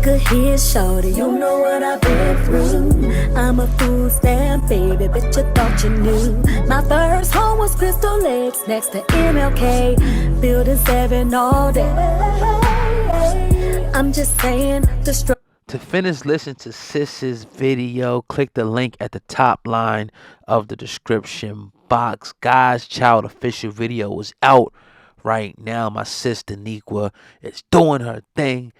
Look at here, shorty, you know what I've been through. I'm a food stamp, baby, bet you thought you knew. My first home was Crystal Lakes next to MLK. Building 7 all day. I'm just saying, To finish listening to Sis's video, click the link at the top line of the description box. God's Child official video is out right now. My sister Daniqua is doing her thing.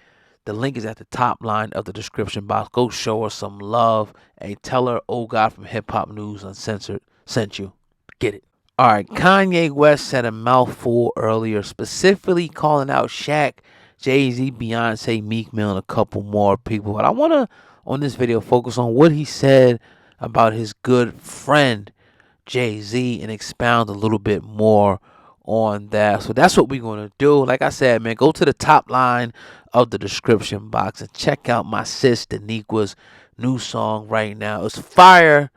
The link is at the top line of the description box. Go show her some love and tell her, oh God from Hip Hop News Uncensored sent you. Get it. All right, Kanye West said a mouthful earlier, specifically calling out Shaq, Jay-Z, Beyoncé, Meek Mill, and a couple more people. But I want to, on this video, focus on what he said about his good friend, Jay-Z, and expound a little bit more on that. So that's what we're going to do. Like I said, man, go to the top line of the description box and check out my sis Daniqua's new song right now. It's fire,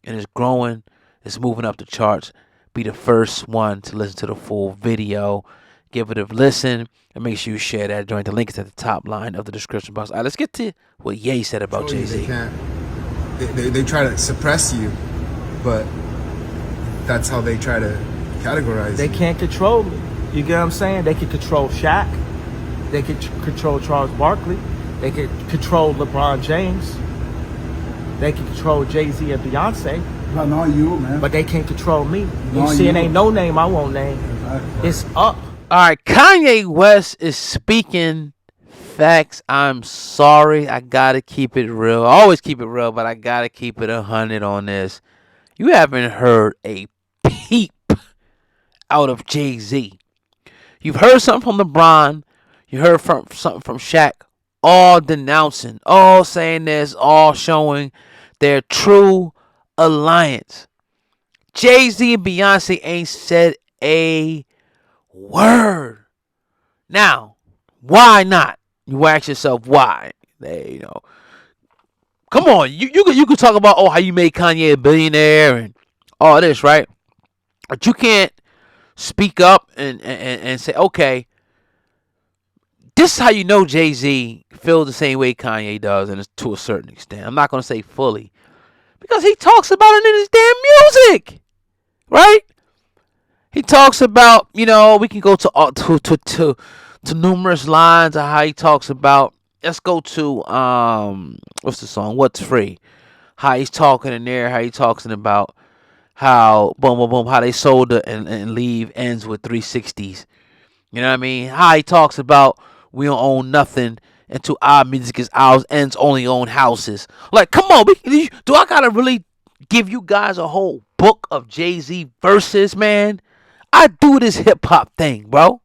and it's growing. It's moving up the charts. Be the first one to listen to the full video. Give it a listen, and make sure you share that joint. The link is at the top line of the description box. All right, let's get to what Ye said about Jay-Z. They try to suppress you, but that's how they try to categorize They you. can't control me. You get what I'm saying? They can control Shaq. They can control Charles Barkley. They can control LeBron James. They can control Jay-Z and Beyoncé. But not you, man. But they can't control me. You Not see, you. it ain't no name I won't name. Exactly. It's up. All right, Kanye West is speaking facts. I'm sorry. I got to keep it real. I always keep it real, but I got to keep it 100 on this. You haven't heard a peep out of Jay-Z. You've heard something from LeBron. You heard something from Shaq. All denouncing, all saying this, all showing their true alliance. Jay-Z and Beyonce ain't said a word. Now, why not? You ask yourself why. Come on, you could talk about how you made Kanye a billionaire and all this, right? But you can't speak up and say, okay, this is how you know Jay-Z feels the same way Kanye does, and it's to a certain extent. I'm not gonna say fully, because he talks about it in his damn music, right? He talks about, we can go to numerous lines of how he talks about. Let's go to what's the song? What's Free? How he's talking in there. How he talking about how boom boom boom. How they sold it and leave ends with 360s. You know what I mean? How he talks about we don't own nothing until our music is ours. Ends only own houses. Like, come on, do I gotta really give you guys a whole book of Jay-Z verses, man? I do this hip hop thing, bro.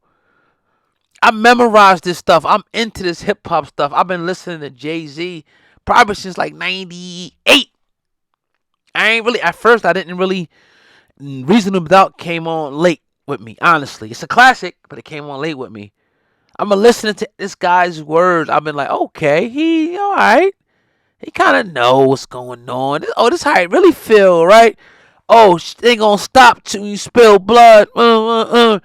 I memorize this stuff. I'm into this hip hop stuff. I've been listening to Jay-Z probably since like 98. At first I didn't really, Reasonable Doubt came on late with me, honestly. It's a classic, but it came on late with me. I've been listening to this guy's words. I've been like, okay, he all right. He kind of know what's going on. This how it really feel, right? Oh, they gonna stop till you spill blood. Oh,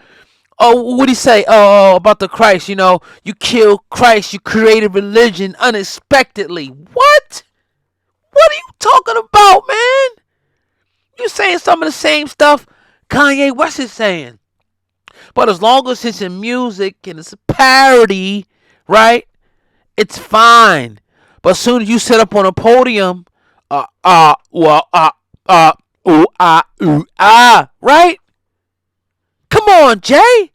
what'd he say? Oh, about the Christ, you killed Christ. You created religion unexpectedly. What? What are you talking about, man? You saying some of the same stuff Kanye West is saying. But as long as it's in music and it's a parody, right? It's fine. But as soon as you sit up on a podium, right? Come on, Jay.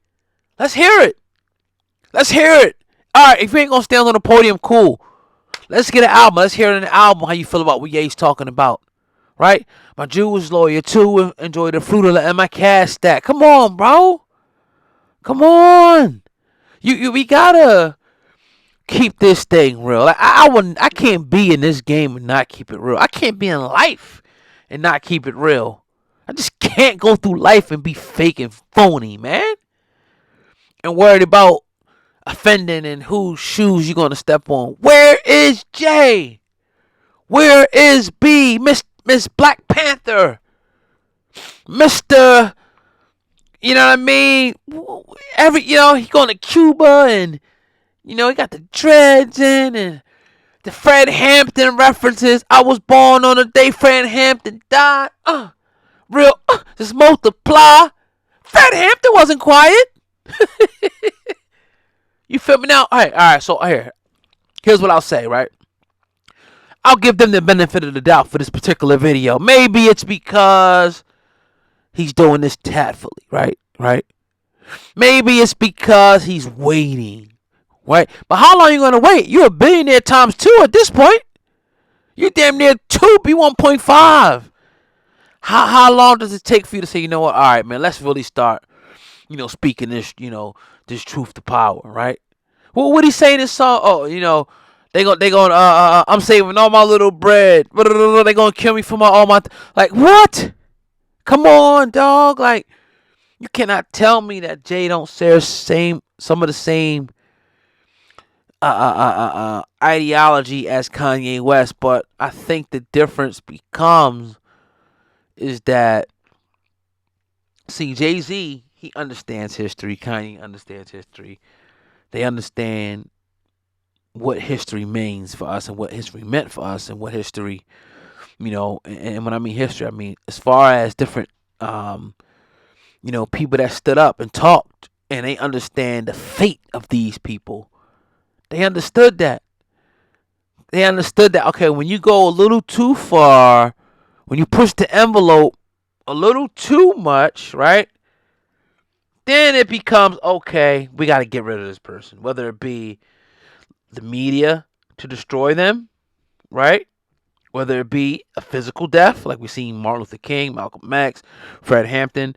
Let's hear it. Let's hear it. All right, if you ain't gonna stand on the podium, cool. Let's get an album. Let's hear it in the album. How you feel about what Ye's talking about, right? My Jewish lawyer too enjoy the fruit of and my cash stack. Come on, bro. Come on. We gotta keep this thing real. Like, I can't be in this game and not keep it real. I can't be in life and not keep it real. I just can't go through life and be fake and phony, man. And worried about offending and whose shoes you gonna step on. Where is Jay? Where is B? Miss Black Panther? Mr. You know what I mean? He going to Cuba and he got the dreads in and The Fred Hampton references. I was born on the day Fred Hampton died. Just multiply. Fred Hampton wasn't quiet. You feel me now? All right. So here's what I'll say, right? I'll give them the benefit of the doubt for this particular video. Maybe it's because he's doing this tactfully, right? Maybe it's because he's waiting, right? But how long are you going to wait? You're a billionaire times 2 at this point. You're damn near 2 B1.5. How long does it take for you to say, you know what? All right, man, let's really start, speaking this, this truth to power, right? Well, what he say in this song? Oh, I'm saving all my little bread. They gonna kill me for all my like what? Come on, dog. Like, you cannot tell me that Jay don't share some of the same ideology as Kanye West, but I think the difference is that Jay-Z, he understands history. Kanye understands history. They understand what history means for us and what history meant for us and what history, and when I mean history, I mean as far as different, people that stood up and talked and they understand the fate of these people. They understood that. Okay, when you go a little too far, when you push the envelope a little too much, right? Then it becomes, okay, we got to get rid of this person. Whether it be the media to destroy them, right? Whether it be a physical death, like we seen Martin Luther King, Malcolm X, Fred Hampton.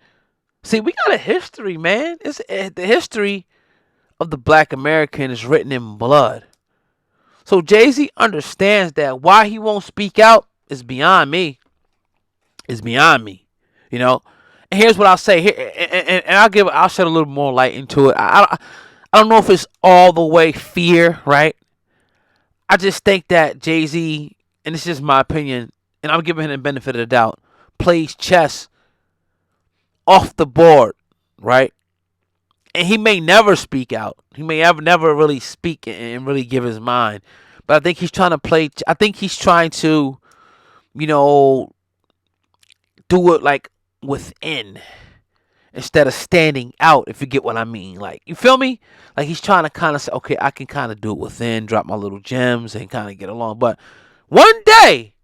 See, we got a history, man. It's the history of the Black American is written in blood. So Jay-Z understands that. Why he won't speak out is beyond me. It's beyond me, And here's what I'll say here, and I'll shed a little more light into it. I don't know if it's all the way fear, right? I just think that Jay-Z, and this is my opinion, and I'm giving him the benefit of the doubt, plays chess off the board, right? And he may never speak out. He may never really speak and really give his mind. But I think he's trying to do it like within instead of standing out, if you get what I mean. Like, you feel me? Like, he's trying to kind of say, okay, I can kind of do it within, drop my little gems and kind of get along. But one day,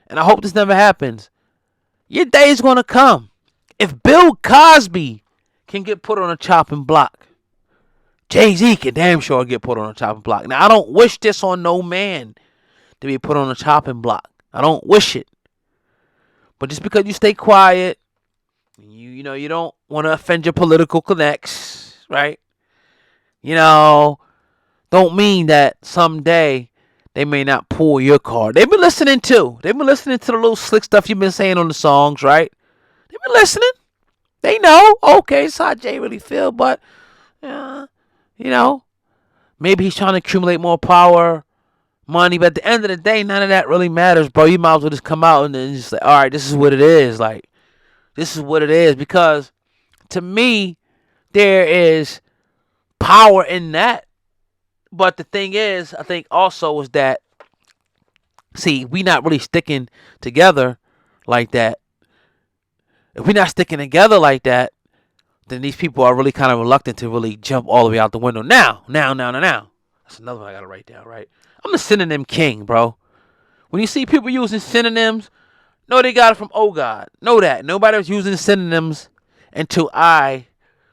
and I hope this never happens, your day is going to come. If Bill Cosby can get put on a chopping block, Jay-Z can damn sure get put on a chopping block. Now, I don't wish this on no man to be put on a chopping block. I don't wish it. But just because you stay quiet, you don't want to offend your political connects, right? Don't mean that someday they may not pull your card. They've been listening too. They've been listening to the little slick stuff you've been saying on the songs, right? They've been listening. They know, okay, it's how Jay really feel, but, maybe he's trying to accumulate more power, money, but at the end of the day, none of that really matters, bro. You might as well just come out and then just say, all right, this is what it is. Like, this is what it is. Because to me, there is power in that. But the thing is, I think also is that, see, we not really sticking together like that. If we're not sticking together like that, then these people are really kind of reluctant to really jump all the way out the window. Now. That's another one I got to write down, right? I'm the synonym king, bro. When you see people using synonyms, know they got it from Oh God. Know that. Nobody was using synonyms until I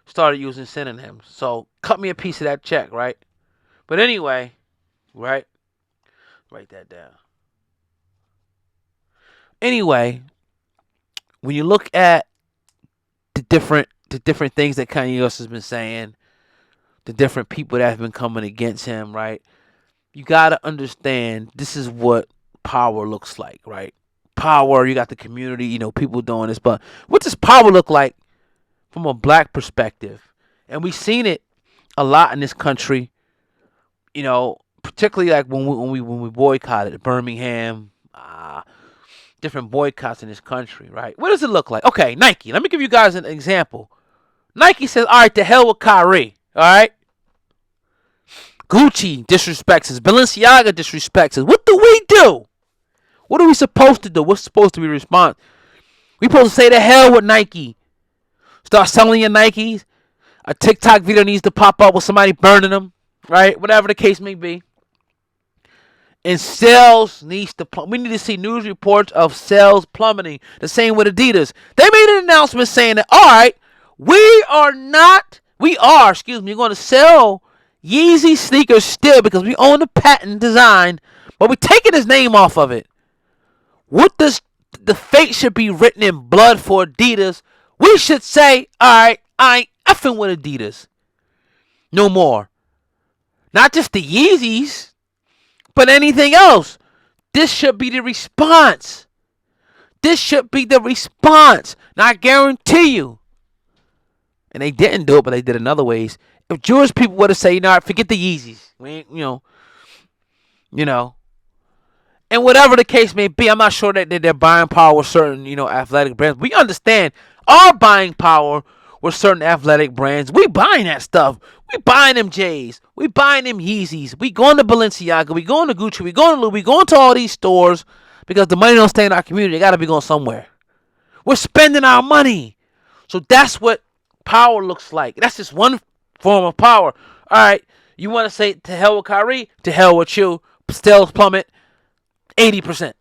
started using synonyms. So cut me a piece of that check, right? But anyway, right? Write that down. Anyway, when you look at the different things that Kanye West has been saying, the different people that have been coming against him, right? You got to understand this is what power looks like, right? Power, you got the community, people doing this, but what does power look like from a black perspective? And we've seen it a lot in this country, particularly like when we boycotted Birmingham, different boycotts in this country, right? What does it look like? Okay, Nike. Let me give you guys an example. Nike says, all right, to hell with Kyrie, all right? Gucci disrespects us. Balenciaga disrespects us. What do we do? What are we supposed to do? What's supposed to be response? We supposed to say the hell with Nike. Start selling your Nikes. A TikTok video needs to pop up with somebody burning them, right? Whatever the case may be. And sales needs to we need to see news reports of sales plummeting. The same with Adidas. They made an announcement saying that, all right, we are going to sell Yeezy sneakers still because we own the patent design, but we're taking his name off of it. What does the fate should be written in blood for Adidas? We should say, all right, I ain't effing with Adidas no more. Not just the Yeezys, but anything else. This should be the response. This should be the response. Now, I guarantee you, and they didn't do it, but they did in other ways. If Jewish people would have said, you know, forget the Yeezys, we ain't, you know, and whatever the case may be, I'm not sure that their buying power with certain, athletic brands. We understand our buying power with certain athletic brands. We buying that stuff. We buying them J's. We buying them Yeezys. We going to Balenciaga. We going to Gucci. We going to Louis. We going to all these stores because the money don't stay in our community. They got to be going somewhere. We're spending our money. So that's what power looks like. That's just one form of power. All right, you want to say to hell with Kyrie? To hell with you. Sales plummet 80%.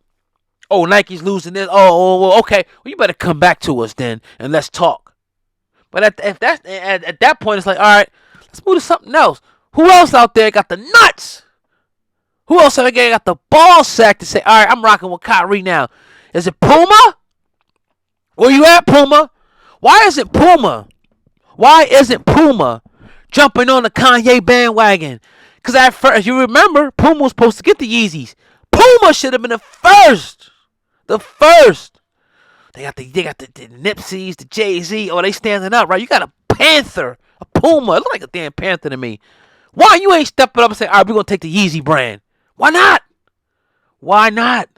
Oh, Nike's losing this. Oh, okay. Well, you better come back to us then and let's talk. But at that point, it's like, all right, let's move to something else. Who else out there got the nuts? Who else out there got the ball sack to say, all right, I'm rocking with Kyrie now? Is it Puma? Where you at, Puma? Why isn't Puma jumping on the Kanye bandwagon? Because at first, you remember, Puma was supposed to get the Yeezys. Puma should have been the first. The first. They got the Nipseys, the Jay-Z. Oh, they standing up, right? You got a panther, a Puma. It look like a damn panther to me. Why you ain't stepping up and say, all right, we're going to take the Yeezy brand? Why not? Why not?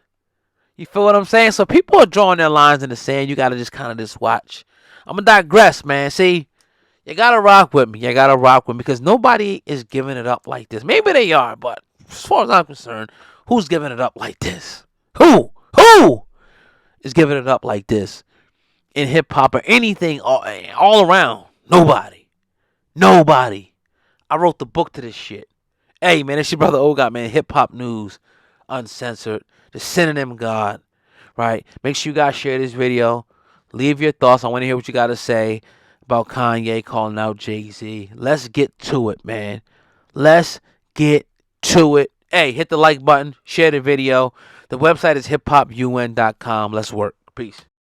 You feel what I'm saying? So people are drawing their lines in the sand. You got to just kind of just watch. I'm going to digress, man. See, you got to rock with me. You got to rock with me because nobody is giving it up like this. Maybe they are, but as far as I'm concerned, who's giving it up like this? Who is giving it up like this in hip-hop or anything all around? Nobody. I wrote the book to this shit. Hey, man, it's your brother Ogot, man. Hip-hop news, uncensored, the synonym God, right? Make sure you guys share this video. Leave your thoughts. I want to hear what you got to say about Kanye calling out Jay-Z. Let's get to it, man. Let's get to it. Hey, hit the like button. Share the video. The website is hiphopun.com. Let's work. Peace.